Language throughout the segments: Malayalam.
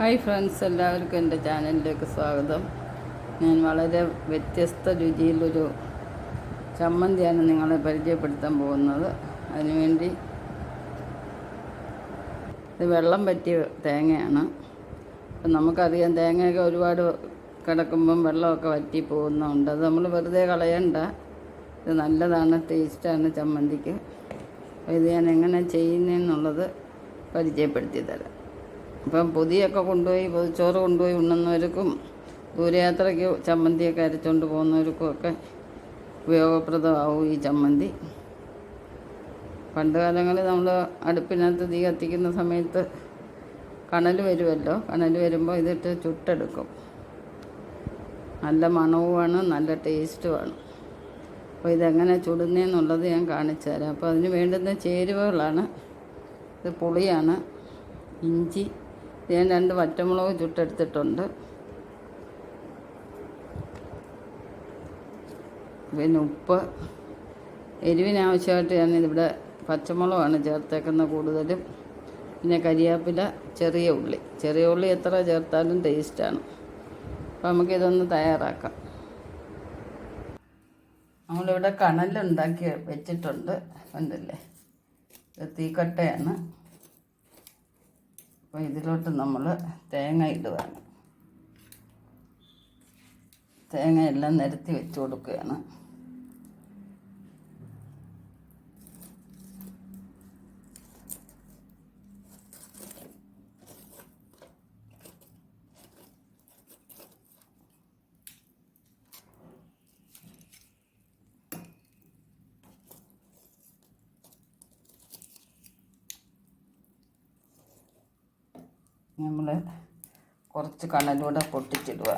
ഹായ് ഫ്രണ്ട്സ്, എല്ലാവർക്കും എൻ്റെ ചാനലിലേക്ക് സ്വാഗതം. ഞാൻ വളരെ വ്യത്യസ്ത രുചിയിലൊരു ചമ്മന്തിയാണ് നിങ്ങളെ പരിചയപ്പെടുത്താൻ പോകുന്നത്. അതിനുവേണ്ടി ഇത് വെള്ളം പറ്റിയ തേങ്ങയാണ്. അപ്പം നമുക്കറിയാം, തേങ്ങയൊക്കെ ഒരുപാട് കിടക്കുമ്പം വെള്ളമൊക്കെ വറ്റി പോകുന്നുണ്ട്. അത് നമ്മൾ വെറുതെ കളയണ്ട. ഇത് നല്ലതാണ്, ടേസ്റ്റാണ് ചമ്മന്തിക്ക്. അപ്പോൾ ഇത് ഞാൻ എങ്ങനെ ചെയ്യുന്നതെന്നുള്ളത് പരിചയപ്പെടുത്തി തരാം. അപ്പം പൊതിയൊക്കെ കൊണ്ടുപോയി, പൊതിച്ചോറ് കൊണ്ടുപോയി ഉണ്ണുന്നവർക്കും ദൂരയാത്രയ്ക്ക് ചമ്മന്തിയൊക്കെ അരച്ചുകൊണ്ട് പോകുന്നവർക്കുമൊക്കെ ഉപയോഗപ്രദമാവും ഈ ചമ്മന്തി. പണ്ട് കാലങ്ങളിൽ നമ്മൾ അടുപ്പിനകത്ത് തീ കത്തിക്കുന്ന സമയത്ത് കണൽ വരുമല്ലോ. കണൽ വരുമ്പോൾ ഇതിട്ട് ചുട്ടെടുക്കും. നല്ല മണവുമാണ്, നല്ല ടേസ്റ്റുമാണ്. അപ്പോൾ ഇതെങ്ങനെ ചുടുന്നതെന്നുള്ളത് ഞാൻ കാണിച്ചു തരാം. അപ്പോൾ അതിന് വേണ്ടുന്ന ചേരുവകളാണ്: ഇത് പുളിയാണ്, ഇഞ്ചി, ഞാൻ 2 വറ്റമുളക് ചുട്ടെടുത്തിട്ടുണ്ട്, പിന്നെ ഉപ്പ്, എരിവിനാവശ്യമായിട്ട് ഞാനിവിടെ പച്ചമുളകാണ് ചേർത്തേക്കുന്ന കൂടുതലും, പിന്നെ കരിയാപ്പില, ചെറിയ ഉള്ളി എത്ര ചേർത്താലും ടേസ്റ്റാണ്. അപ്പോൾ നമുക്കിതൊന്ന് തയ്യാറാക്കാം. നമ്മളിവിടെ കണലുണ്ടാക്കി വെച്ചിട്ടുണ്ട്, കണ്ടില്ലേ? ഇത് തീക്കട്ടയാണ്. അപ്പോൾ ഇതിലോട്ട് നമ്മൾ തേങ്ങ ഇടുകയാണ്. തേങ്ങയെല്ലാം നിരത്തി വെച്ച് കൊടുക്കുകയാണ്. നമ്മൾ കുറച്ച് കണലൂടെ പൊട്ടിച്ചിടുക.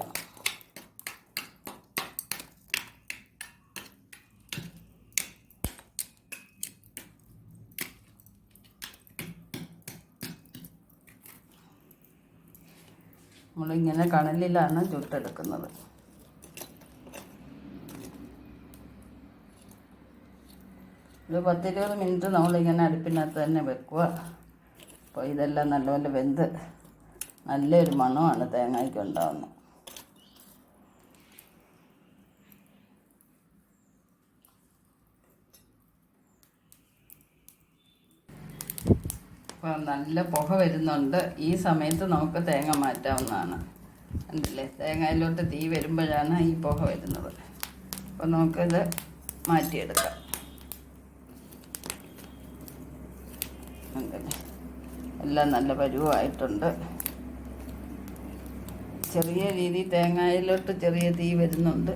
നമ്മളിങ്ങനെ കണലിലാണ് ചുട്ടെടുക്കുന്നത്. ഒരു 10-20 മിനിറ്റ് നമ്മളിങ്ങനെ അടുപ്പിനകത്ത് തന്നെ വെക്കുക. അപ്പോൾ ഇതെല്ലാം നല്ലപോലെ വെന്ത് നല്ലൊരു മണമാണ് തേങ്ങയ്ക്ക് ഉണ്ടാകുന്നത്. അപ്പോൾ നല്ല പുക വരുന്നുണ്ട്. ഈ സമയത്ത് നമുക്ക് തേങ്ങ മാറ്റാവുന്നതാണ്. കണ്ടില്ലേ, തേങ്ങയിലോട്ട് തീ വരുമ്പോഴാണ് ഈ പുക വരുന്നത്. അപ്പോൾ നമുക്കിത് മാറ്റിയെടുക്കാം. കണ്ടില്ലേ, എല്ലാം നല്ല പരുവമായിട്ടുണ്ട്. ചെറിയ രീതിയിൽ തേങ്ങയിലോട്ട് ചെറിയ തീ വരുന്നുണ്ട്.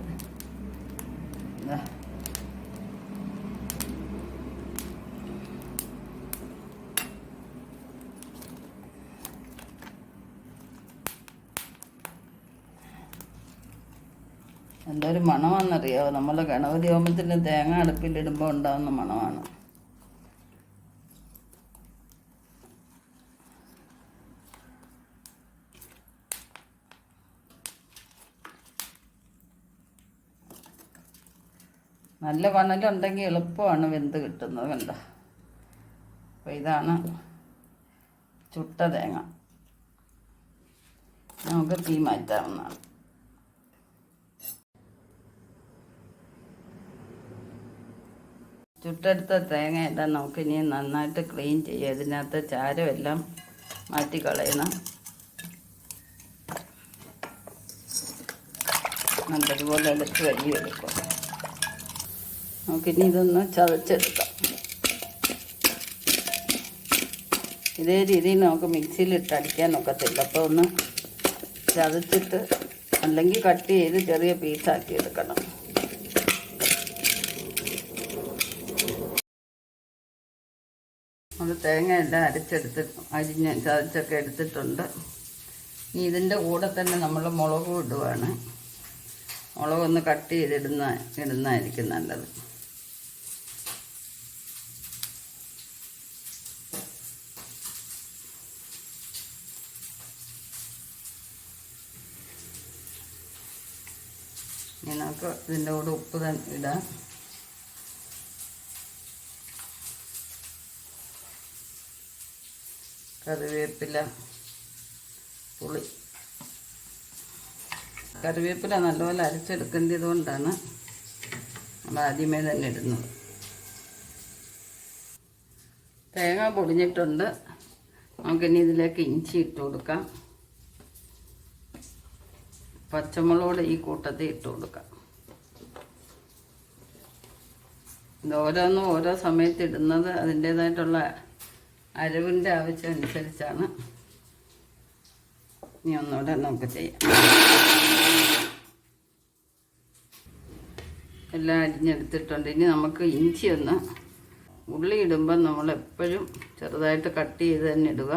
എന്തൊരു മണമാണെന്നറിയാമോ? നമ്മൾ ഗണപതി ഹോമത്തിന് തേങ്ങ അടുപ്പിലിടുമ്പോൾ ഉണ്ടാകുന്ന മണമാണ്. നല്ല കണലുണ്ടെങ്കിൽ എളുപ്പമാണ് വെന്ത് കിട്ടുന്നത്. കണ്ടോ? അപ്പോൾ ഇതാണ് ചുട്ട തേങ്ങ. നമുക്ക് തീ മാറ്റാവുന്നതാണ്. ചുട്ടെടുത്ത തേങ്ങയെല്ലാം നമുക്കിനി നന്നായിട്ട് ക്ലീൻ ചെയ്യുക. ഇതിനകത്ത് ചാരമെല്ലാം മാറ്റി കളയണം. നല്ലതുപോലെ എടുത്ത് കഴുകിയെടുക്കും. നമുക്കിനി ഇതൊന്ന് ചതച്ചെടുക്കാം. ഇതേ രീതിയിൽ നമുക്ക് മിക്സിയിലിട്ട് അടിക്കാനൊക്കത്തില്ല. അപ്പോൾ ഒന്ന് ചതച്ചിട്ട്, അല്ലെങ്കിൽ കട്ട് ചെയ്ത് ചെറിയ പീസാക്കി എടുക്കണം. അത് തേങ്ങയെല്ലാം അരിഞ്ഞ് ചതച്ചൊക്കെ എടുത്തിട്ടുണ്ട്. ഇനി ഇതിൻ്റെ കൂടെ തന്നെ നമ്മൾ മുളകും ഇടുവാണ്. മുളകൊന്ന് കട്ട് ചെയ്തിടുന്നതായിരിക്കും നല്ലത്. ഇനി നമുക്ക് ഇതിൻ്റെ കൂടെ ഉപ്പ് തന്നെ ഇടാം. കറിവേപ്പില, പുളി. കറിവേപ്പില നല്ലപോലെ അരച്ചെടുക്കേണ്ടത് കൊണ്ടാണ് നമ്മൾ ആദ്യമേ തന്നെ ഇടുന്നത്. തേങ്ങ പൊടിഞ്ഞിട്ടുണ്ട്. നമുക്കിനി ഇതിലേക്ക് ഇഞ്ചി ഇട്ട് കൊടുക്കാം. പച്ചമുളക് ഈ കൂട്ടത്തിൽ ഇട്ട് കൊടുക്കാം. ഇത് ഓരോന്നും ഓരോ സമയത്ത് ഇടുന്നത് അതിൻ്റേതായിട്ടുള്ള അരവിൻ്റെ ആവശ്യം അനുസരിച്ചാണ്. ഇനി ഒന്നുകൂടെ നമുക്ക് ചെയ്യാം. എല്ലാം അരിഞ്ഞെടുത്തിട്ടുണ്ട്. ഇനി നമുക്ക് ഇഞ്ചി ഒന്ന്, ഉള്ളി ഇടുമ്പം നമ്മളെപ്പോഴും ചെറുതായിട്ട് കട്ട് ചെയ്ത് തന്നെ ഇടുക.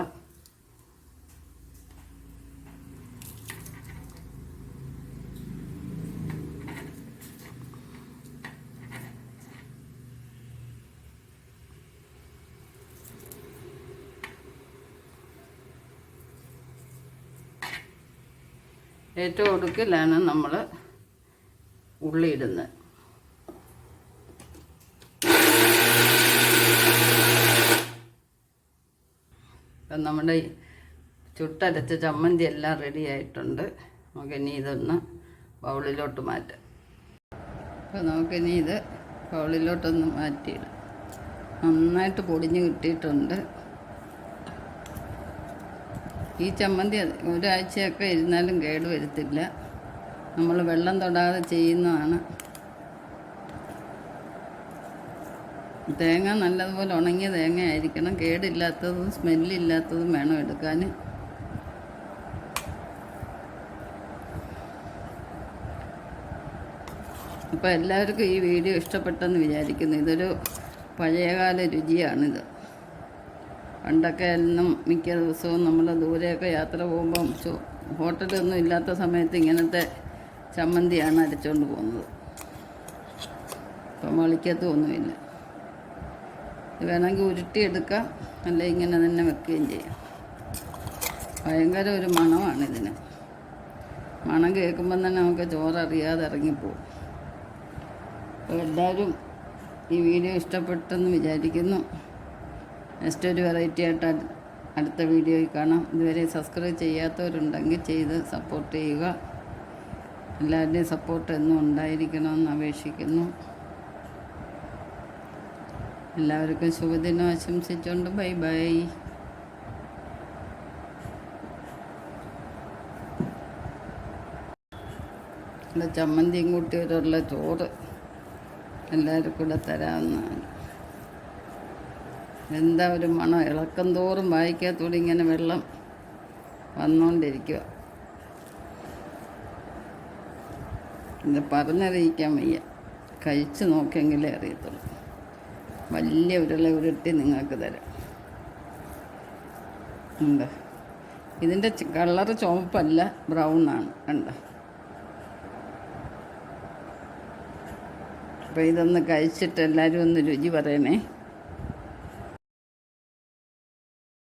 ഏറ്റവും ഒടുക്കിലാണ് നമ്മൾ ഉള്ളി ഇടുന്നത്. അപ്പം നമ്മുടെ ചുട്ടരച്ച ചമ്മന്തി എല്ലാം റെഡി ആയിട്ടുണ്ട്. നമുക്കിനി ഇതൊന്ന് ബൗളിലോട്ട് മാറ്റാം. അപ്പോൾ നമുക്കിനി ഇത് ബൗളിലോട്ടൊന്ന് മാറ്റിയിടാം. നന്നായിട്ട് പൊടിഞ്ഞ് കിട്ടിയിട്ടുണ്ട്. ഈ ചമ്മന്തി ഒരാഴ്ചയൊക്കെ ഇരുന്നാലും കേട് വരുത്തില്ല. നമ്മൾ വെള്ളം തൊടാതെ ചെയ്യുന്നതാണ്. തേങ്ങ നല്ലതുപോലെ ഉണങ്ങിയ തേങ്ങ ആയിരിക്കണം. കേടില്ലാത്തതും സ്മെല്ലില്ലാത്തതും വേണം എടുക്കാൻ. അപ്പോൾ എല്ലാവർക്കും ഈ വീഡിയോ ഇഷ്ടപ്പെട്ടെന്ന് വിചാരിക്കുന്നു. ഇതൊരു പഴയകാല രുചിയാണിത്. പണ്ടൊക്കെ എന്നും മിക്ക ദിവസവും നമ്മൾ ദൂരെയൊക്കെ യാത്ര പോകുമ്പം ഹോട്ടലൊന്നും ഇല്ലാത്ത സമയത്ത് ഇങ്ങനത്തെ ചമ്മന്തിയാണ് അരച്ചുകൊണ്ട് പോകുന്നത്. ഇപ്പം വളിക്കത്തൊന്നുമില്ല. ഇത് വേണമെങ്കിൽ ഉരുട്ടിയെടുക്കാം, അല്ല ഇങ്ങനെ തന്നെ വെക്കുകയും ചെയ്യാം. ഭയങ്കര ഒരു മണമാണിതിന്. മണം കേൾക്കുമ്പം തന്നെ നമുക്ക് ചോററിയാതെ ഇറങ്ങിപ്പോവും. അപ്പോൾ എല്ലാവരും ഈ വീഡിയോ ഇഷ്ടപ്പെട്ടെന്ന് വിചാരിക്കുന്നു. നെക്സ്റ്റ് ഒരു വെറൈറ്റി ആയിട്ട് അടുത്ത വീഡിയോയിൽ കാണാം. ഇതുവരെ സബ്സ്ക്രൈബ് ചെയ്യാത്തവരുണ്ടെങ്കിൽ ചെയ്ത് സപ്പോർട്ട് ചെയ്യുക. എല്ലാവരുടെയും സപ്പോർട്ട് എന്നും ഉണ്ടായിരിക്കണമെന്ന് അപേക്ഷിക്കുന്നു. എല്ലാവർക്കും ശുഭദിനം ആശംസിച്ചുകൊണ്ട് ബൈ ബൈ. ചമ്മന്തിയും കൂട്ടി ഒരുള്ള ചോറ് എല്ലാവരും കൂടെ തരാവുന്നതാണ്. എന്താ ഒരു മണം! ഇളക്കം തോറും വായിക്കാത്തൂടെ ഇങ്ങനെ വെള്ളം വന്നുകൊണ്ടിരിക്കുക. ഇത് പറഞ്ഞറിയിക്കാൻ വയ്യ. കഴിച്ച് നോക്കിയെങ്കിലേ അറിയത്തുള്ളൂ. വലിയ ഉരുട്ടി നിങ്ങൾക്ക് തരാം. ഉണ്ട്. ഇതിൻ്റെ കളറ് ചുവപ്പല്ല, ബ്രൗണാണ്. കണ്ടോ? അപ്പോൾ ഇതൊന്ന് കഴിച്ചിട്ട് എല്ലാവരും ഒന്ന് രുചി പറയണേ.